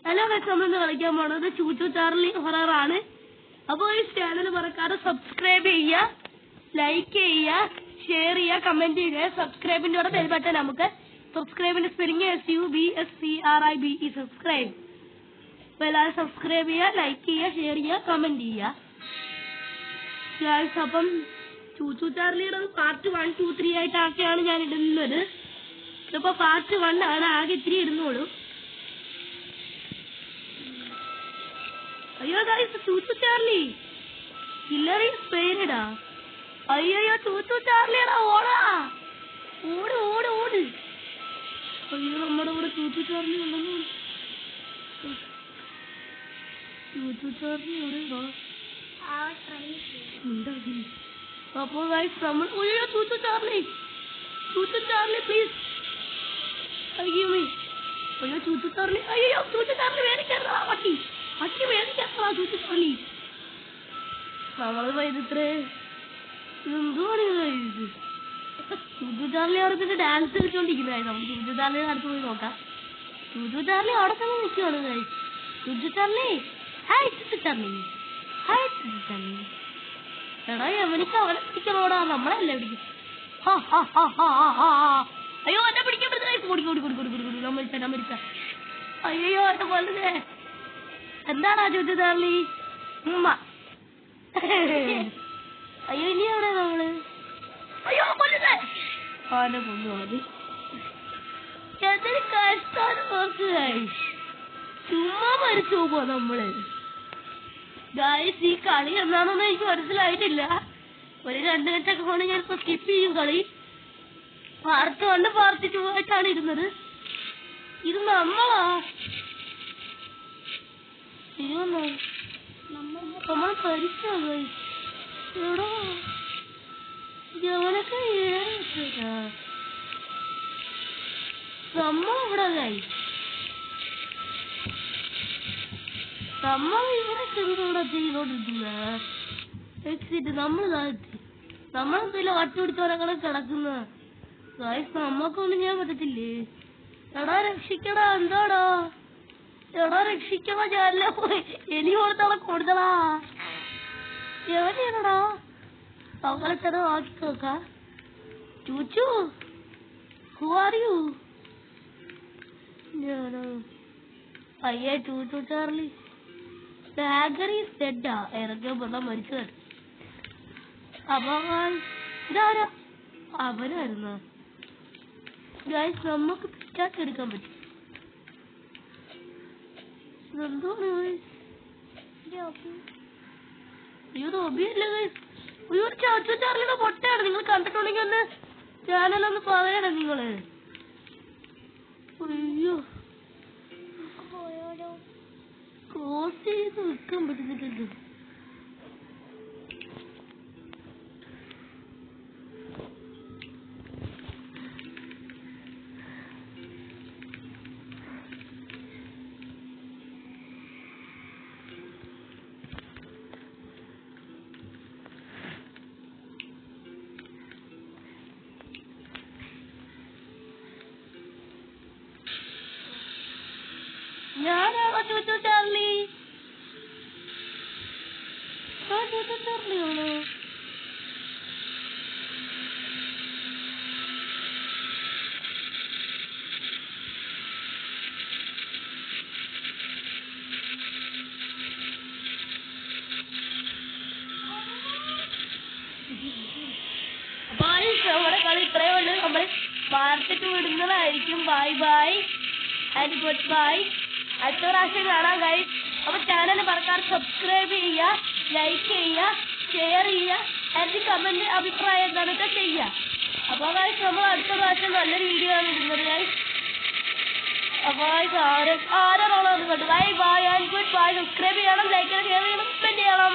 Hello guys, നമ്മളിന്ന് കളിക്കാൻ പോണത് ചൂച്ചു ചാർലി ഹൊറർ ആണ്. അപ്പോൾ ഈ ചാനൽ മറക്കാതെ സബ്സ്ക്രൈബ് ചെയ്യുക, ലൈക്ക് ചെയ്യുക, ഷെയർ ചെയ്യുക, കമന്റ് ചെയ്യുക. സബ്സ്ക്രൈബിന്റെ കൂടെ ബെൽ ബട്ടൺ നമുക്ക് സബ്സ്ക്രൈബിന്റെ സ്പെല്ലിംഗ് SUBSCRIBE സബ്സ്ക്രൈബ്. അപ്പോൾ എല്ലാവരും സബ്സ്ക്രൈബ് ചെയ്യുക, ലൈക്ക് ചെയ്യുക, ഷെയർ ചെയ്യുക, കമന്റ് ചെയ്യുക. അപ്പം ചൂച്ചു ചാർലിയുടെ പാർട്ട് 1, 2, 3 ആയിട്ടൊക്കെയാണ് ഞാൻ ഇടുന്നത്. ഇതിപ്പോ പാർട്ട് 1 ആണ്, ആകെ ഇത്തിരി ഇടുന്നുള്ളൂ. അയ്യോ ഗൈസ്, ചൂച്ചു ചാർലി ഹില്ലറി സ്പെയിനിടാ. അയ്യോ ചൂച്ചു ചാർലിയടാ, ഓടാ, ഓട് ഓട് ഓട്. അയ്യോ നമ്മുടെ കൂടെ ചൂച്ചു ചാർലി ഉണ്ടെന്ന്. ചൂച്ചു ചാർലി എവിടെയാ? അപ്പോൾ ഗൈസ് നമ്മൾ അയ്യോ ചൂച്ചു ചാർലി പ്ലീസ് അയ്യോ ചൂച്ചു ചാർലി, അയ്യോ ചൂച്ചു ചാർലി വേദിക്കാ പട്ടി വേദിക്കാ ചൂച്ചു ചാർലി. നമ്മള് പോയതിത്രേ എന്തുവാണ് ഇത്? ചൂച്ചു ചാർലി അവിടെ പിന്നെ ഡാൻസ് കളിച്ചോണ്ടിരിക്കുന്നതായി. നമുക്ക് ചൂച്ചു ചാർലിയുടെ അടുത്ത് പോയി നോക്കാം. ചൂച്ചു ചാർലി അവിടെ തന്നെ നിൽക്കുവാണ് guys. Chuchu Charlie, hi Chuchu Charlie, hi Chuchu Charlie. എടാ എവനിക്ക് അവനെ പിടിക്കണോടാ, നമ്മളല്ലേ പിടിക്കും. അയ്യോ എന്നെ പിടിക്കാൻ പറ്റുന്ന മരിച്ച. അയ്യോ എന്നെ കൊല്ലുന്നേ. എന്താടാ ചൂച്ചു ചാർലി? അയ്യോ ഇനി എവിടെ നമ്മള്? അയ്യോ കൊല്ലുന്നേ. അവനെ കൊണ്ടുപോകുന്നത് എന്തൊരു കഷ്ടാണ് നോക്ക് ഗൈസ്. ചുമ്മാ മരിച്ചു പോകുമോ നമ്മള്? ഗൈസ് ഈ കളി എന്താണെന്ന് എനിക്ക് മനസ്സിലായിട്ടില്ല. ഒരു 2 മിനിറ്റൊക്കെ കൊണ്ട് ഞാനിപ്പോ സ്കിപ്പ് ചെയ്യും കളി. പാർട്ട് 1, പാർട്ട് 2 ആയിട്ടാണ് ഇരുന്നത്. ഇത് നമ്മളാ? അയ്യോ നമ്മൾ പരിച്ചോ ഗൈസ്? എവിടോ ജവനൊക്കെ നമ്മളിവിടെ ഗൈസ്, നമ്മൾ ഇവിടെ ചെറുതോടെ ചെയ്തോണ്ടിരിക്കുന്ന എക്സിറ്റ് നമ്മൾ താഴ്ത്തി. നമ്മളെന്തെങ്കിലും ഒറ്റപിടിച്ചവരങ്ങനെ കിടക്കുന്ന ഗൈസ്, നമ്മക്കൊന്നും ചെയ്യാൻ പറ്റത്തില്ലേ? എടാ രക്ഷിക്കടാ, എന്താടാ എടാ രക്ഷിക്കടാ. ഞാനല്ല പോയി എലി കൊടുത്തോളെ കൊടുത്തടാ. എവിടെയാണടാ? അവളെ ചെറു ആക്കി നോക്കാം. ചൂച്ചു who are you? അയ്യേ ചൂച്ചു ചാർലി ഇറങ്ങിയ പെണ്ണ മരിച്ചത്. അപ്പൊ ഇതാരാ? അവനായിരുന്നു ഗൈസ്. നമുക്ക് പിക്കാക്ക് എടുക്കാൻ പറ്റും. എന്താണ് അയ്യോ ഒബിയല്ല ഗൈസ്. അയ്യോ ചൂച്ചു ചാർലിയുടെ പൊട്ടയാണ്. നിങ്ങൾ കണ്ടിട്ടുണ്ടെങ്കിൽ ഒന്ന് ചാനലൊന്ന് പറയണേ നിങ്ങള്. അയ്യോ ക്രോസ് ചെയ്ത് വെക്കാൻ പറ്റുന്നില്ലല്ലോ. ഞാനാണോ ചൂച്ചു ചാർലി? ചൂച്ചു ചാർലിയാണോ? അപ്പൊ നമ്മുടെ കളി ഇത്രയേ ഉള്ളൂ. നമ്മൾ പാർട്ട് 2 ഇടുന്നതായിരിക്കും. Bye bye and good bye. അടുത്ത പ്രാവശ്യം കാണാം ഗൈസ്. അപ്പൊ ചാനൽ മറക്കാതെ സബ്സ്ക്രൈബ് ചെയ്യുക, ലൈക്ക് ചെയ്യുക, ഷെയർ ചെയ്യുക, എന്നിട്ട് കമന്റ് അഭിപ്രായം എന്താണെന്നൊക്കെ ചെയ്യുക. അപ്പൊ ഗൈസ് നമ്മൾ അടുത്ത പ്രാവശ്യം നല്ലൊരു വീഡിയോ ആണ് ഇടുന്നത് ഗൈസ്. അപ്പൊ ആരോളാണ് കണ്ടു. Bye bye and good bye. Subscribe ചെയ്യണം, ലൈക്ക് ചെയ്യണം, ഷെയർ ചെയ്യണം, കമന്റ് ചെയ്യണം.